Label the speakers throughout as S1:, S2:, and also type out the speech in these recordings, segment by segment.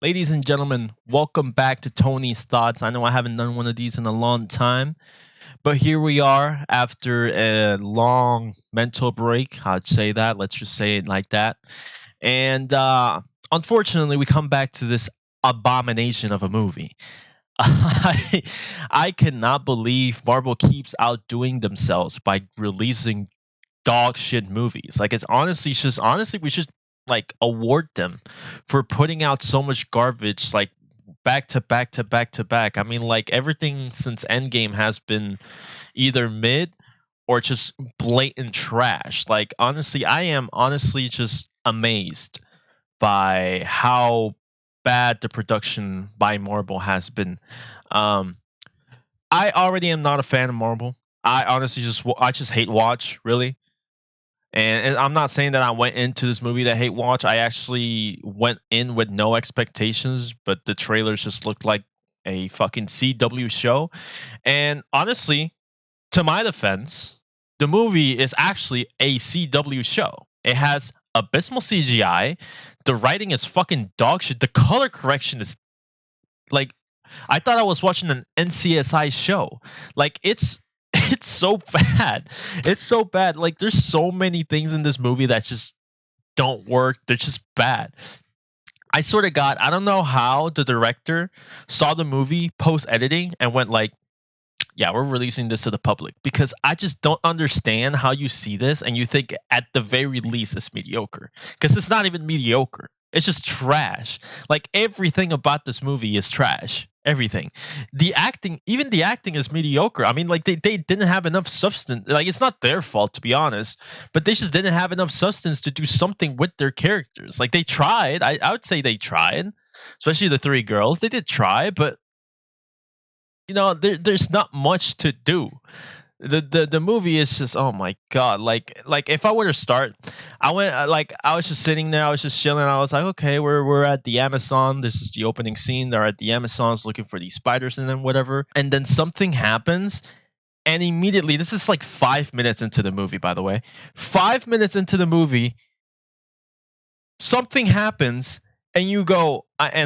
S1: Ladies and gentlemen, welcome back to Tony's Thoughts. I know I haven't done one of these in a long time, but here we are after a long mental break. I'd say that. Let's just say it like that. And unfortunately, we come back to this abomination of a movie. I, I cannot believe Marvel keeps outdoing themselves by releasing dog shit movies. Like it's honestly we should like award them for putting out so much garbage like back to back to back to back. I mean like everything since Endgame has been either mid or just blatant trash. Like honestly, I am honestly just amazed by how bad the production by Marvel has been. Um I already am not a fan of Marvel. I honestly just hate watch, really. And I'm not saying that I went into this movie to hate watch. I actually went in with no expectations, but the trailers just looked like a fucking CW show. And honestly, to my defense, the movie is actually a CW show. It has abysmal CGI. The writing is fucking dog shit. The color correction is like I thought I was watching an NCSI show. Like it's so bad. It's so bad. Like there's so many things in this movie that just don't work. They're just bad. I don't know how the director saw the movie post editing and went like, yeah, we're releasing this to the public because I just don't understand how you see this and you think at the very least it's mediocre because it's not even mediocre. It's just trash. Like everything about this movie is trash. Everything. Even the acting is mediocre. I mean, like they didn't have enough substance. Like it's not their fault to be honest, but they just didn't have enough substance to do something with their characters. Like they tried. I would say they tried, especially the three girls. They did try, but there's not much to do. The movie is just, oh my god. Like if I were to start, I was just sitting there, I was just chilling, I was like, okay, we're at the Amazon, this is the opening scene, they're at the Amazons looking for these spiders and then whatever, and then something happens, and immediately, this is like 5 minutes into the movie, by the way, 5 minutes into the movie, something happens, and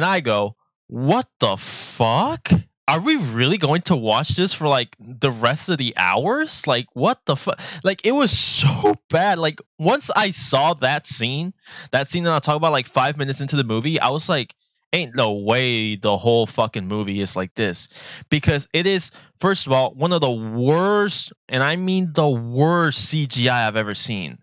S1: I go, what the fuck? Are we really going to watch this for like the rest of the hours? Like what the fuck? Like it was so bad. Like once I saw that scene that I'll talk about like 5 minutes into the movie, I was like, ain't no way the whole fucking movie is like this. Because it is, first of all, one of the worst, and I mean the worst CGI I've ever seen.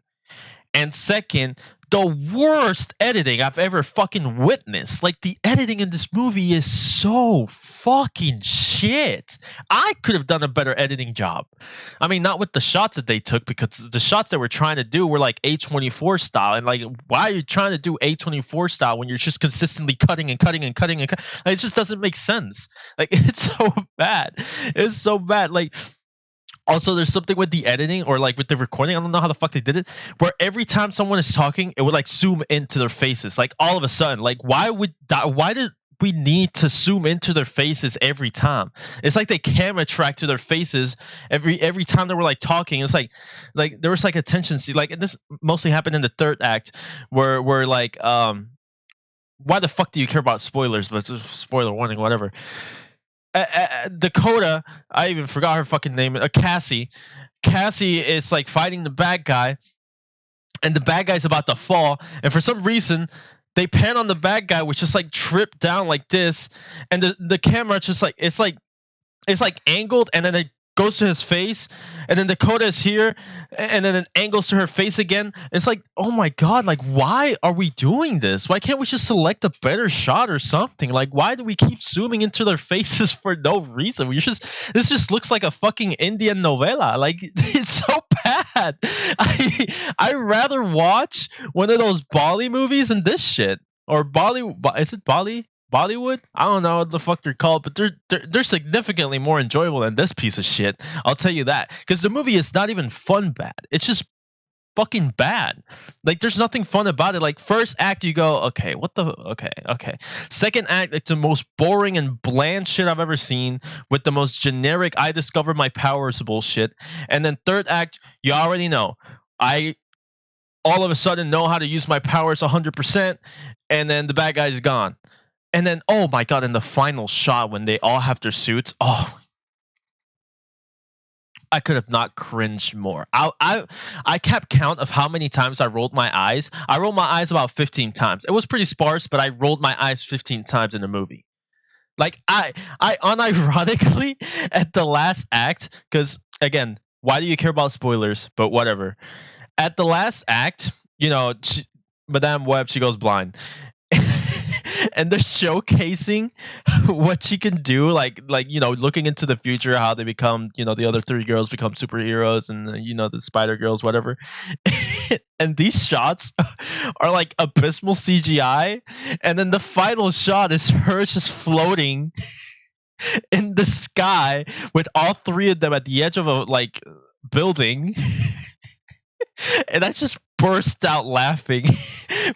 S1: And second, the worst editing I've ever fucking witnessed. Like the editing in this movie is so fucking shit. I could have done a better editing job. I mean, not with the shots that they took because the shots that we're trying to do were like A24 style. And like, why are you trying to do A24 style when you're just consistently cutting and cutting and cutting and cutting? Like, it just doesn't make sense. Like it's so bad. It's so bad. Like also, there's something with the editing or like with the recording. I don't know how the fuck they did it. Where every time someone is talking, it would like zoom into their faces. Like all of a sudden, like why did we need to zoom into their faces every time? It's like they camera track to their faces every time they were like talking. It's like there was like a tension scene. Like and this mostly happened in the third act, where like why the fuck do you care about spoilers? But just spoiler warning, whatever. Dakota, I even forgot her fucking name. Cassie. Cassie is like fighting the bad guy, and the bad guy's about to fall. And for some reason, they pan on the bad guy, which just like tripped down like this, and the camera just like it's like angled, and then it goes to his face, and then Dakota is here, and then it angles to her face again. It's like, oh my god, like why are we doing this? Why can't we just select a better shot or something? Like why do we keep zooming into their faces for no reason? This just looks like a fucking Indian novela. Like it's so bad. I rather watch one of those Bolly movies than this shit. Or is it Bollywood? I don't know what the fuck they're called, but they're significantly more enjoyable than this piece of shit. I'll tell you that. Because the movie is not even fun bad. It's just fucking bad. Like there's nothing fun about it. Like first act you go, okay, okay. Second act, it's the most boring and bland shit I've ever seen with the most generic I discovered my powers bullshit. And then third act, you already know. I all of a sudden know how to use my powers 100%, and then the bad guy's gone. And then, oh my god, in the final shot when they all have their suits, oh, I could have not cringed more. I kept count of how many times I rolled my eyes. I rolled my eyes about 15 times. It was pretty sparse, but I rolled my eyes 15 times in the movie. Like I unironically at the last act, because again, why do you care about spoilers? But whatever. At the last act, Madame Web, she goes blind. And they're showcasing what she can do, like looking into the future, how they become, the other three girls become superheroes, and the Spider Girls, whatever. And these shots are like abysmal CGI, and then the final shot is her just floating in the sky with all three of them at the edge of a building. And I just burst out laughing.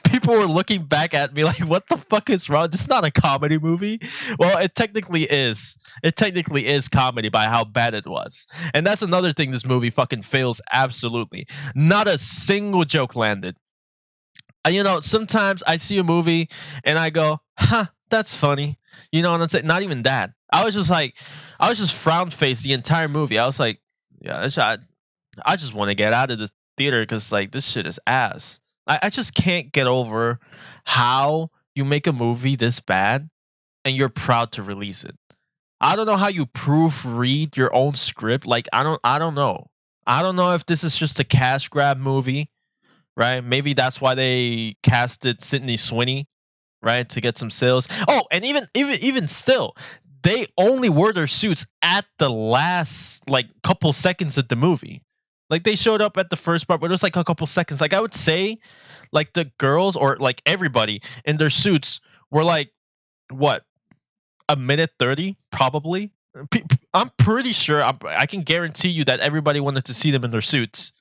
S1: People were looking back at me like, what the fuck is wrong? This is not a comedy movie. Well, it technically is. It technically is comedy by how bad it was. And that's another thing this movie fucking fails absolutely. Not a single joke landed. Sometimes I see a movie and I go, huh, that's funny. You know what I'm saying? Not even that. I was just frown faced the entire movie. I was like, yeah, I just want to get out of the theater because this shit is ass. I just can't get over how you make a movie this bad and you're proud to release it. I don't know how you proofread your own script. I don't know. I don't know if this is just a cash grab movie, right? Maybe that's why they casted Sydney Sweeney, right, to get some sales. Oh, and even still, they only wore their suits at the last couple seconds of the movie. They showed up at the first part, but it was a couple seconds. I would say, the girls or everybody in their suits were what, a minute 30 probably. I'm pretty sure. I can guarantee you that everybody wanted to see them in their suits,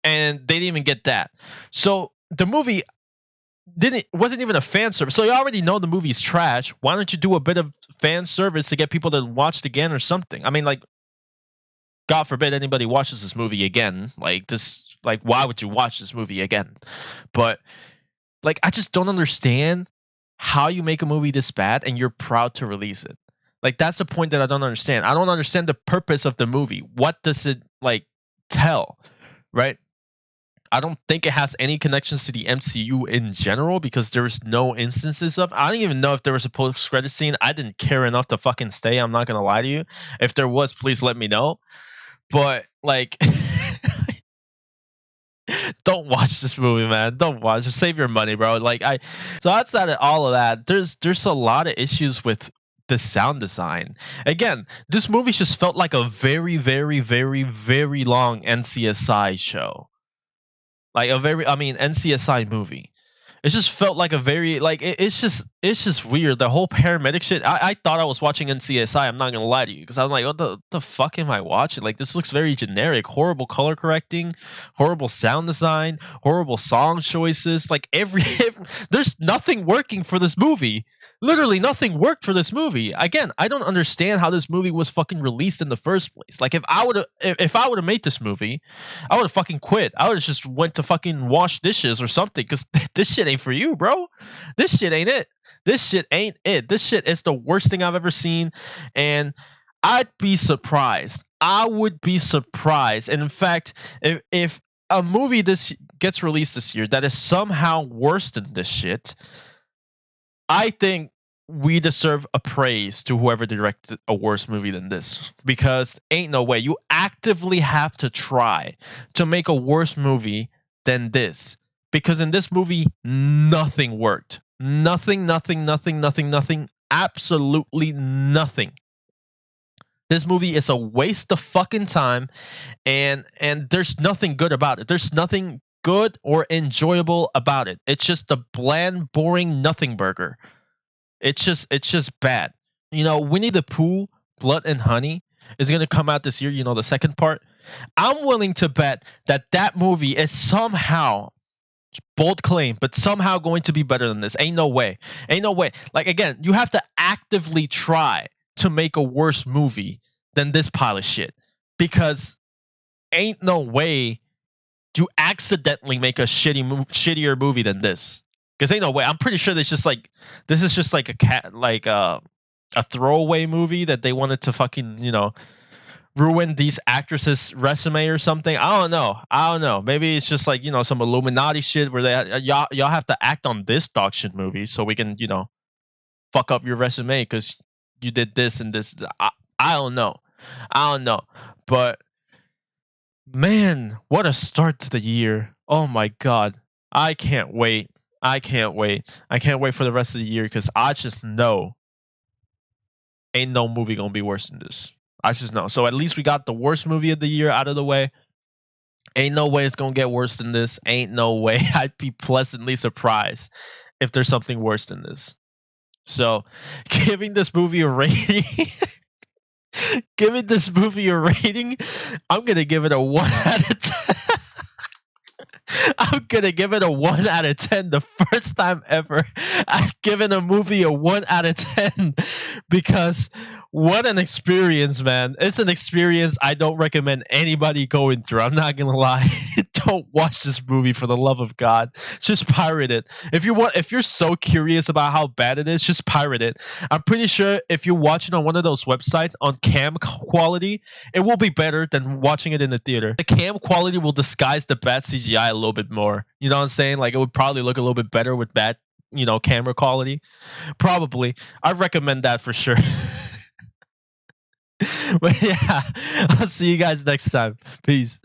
S1: and they didn't even get that. So the movie wasn't even a fan service. So you already know the movie's trash. Why don't you do a bit of fan service to get people to watch it again or something? I mean, God forbid anybody watches this movie again. Why would you watch this movie again? But I just don't understand how you make a movie this bad and you're proud to release it. That's the point that I don't understand. I don't understand the purpose of the movie. What does it tell, right? I don't think it has any connections to the MCU in general because there's no instances of. I don't even know if there was a post-credit scene. I didn't care enough to fucking stay. I'm not gonna lie to you. If there was, please let me know. But don't watch this movie, man. Don't watch. Just save your money, bro. So outside of all of that, there's a lot of issues with the sound design. Again, this movie just felt like a very, very, very, very long NCSI show. NCSI movie. It just felt like a very it's just weird. The whole paramedic shit. I thought I was watching NCSI. I'm not gonna lie to you because I was like, what the fuck am I watching? This looks very generic. Horrible color correcting, horrible sound design, horrible song choices. There's nothing working for this movie. Literally nothing worked for this movie. Again, I don't understand how this movie was fucking released in the first place. If I would have made this movie, I would have fucking quit. I would have just went to fucking wash dishes or something because this shit ain't for you, bro. This shit ain't it. This shit ain't it. This shit is the worst thing I've ever seen, and I'd be surprised. I would be surprised. And in fact, if a movie this gets released this year that is somehow worse than this shit, I think we deserve a praise to whoever directed a worse movie than this because ain't no way. You actively have to try to make a worse movie than this because in this movie, nothing worked. Nothing. Absolutely nothing. This movie is a waste of fucking time and there's nothing good about it. There's nothing good or enjoyable about it. It's just a bland, boring nothing burger. It's just bad. Winnie the Pooh, Blood and Honey is going to come out this year, the second part. I'm willing to bet that movie is somehow, bold claim, but somehow going to be better than this. Ain't no way. Again, you have to actively try to make a worse movie than this pile of shit because ain't no way you accidentally make a shittier movie than this. Because ain't no way. I'm pretty sure this is just like a throwaway movie that they wanted to fucking ruin these actresses' resume or something. I don't know. Maybe it's just like some Illuminati shit where y'all have to act on this dog shit movie so we can fuck up your resume because you did this and this. I don't know. I don't know. But man, what a start to the year. Oh my god. I can't wait. I can't wait. I can't wait for the rest of the year because I just know ain't no movie gonna be worse than this. I just know. So at least we got the worst movie of the year out of the way. Ain't no way it's gonna get worse than this. Ain't no way. I'd be pleasantly surprised if there's something worse than this. So giving this movie a rating giving this movie a rating, I'm gonna give it a 1 out of 10. I'm gonna give it a 1 out of 10. The first time ever I've given a movie a 1 out of 10 because what an experience, man. It's an experience I don't recommend anybody going through. I'm not gonna lie. Don't watch this movie for the love of God. Just pirate it. If you're so curious about how bad it is, just pirate it. I'm pretty sure if you watch it on one of those websites on cam quality, it will be better than watching it in the theater. The cam quality will disguise the bad CGI a little bit more. You know what I'm saying? Like it would probably look a little bit better with bad, camera quality. Probably. I recommend that for sure. But yeah, I'll see you guys next time. Peace.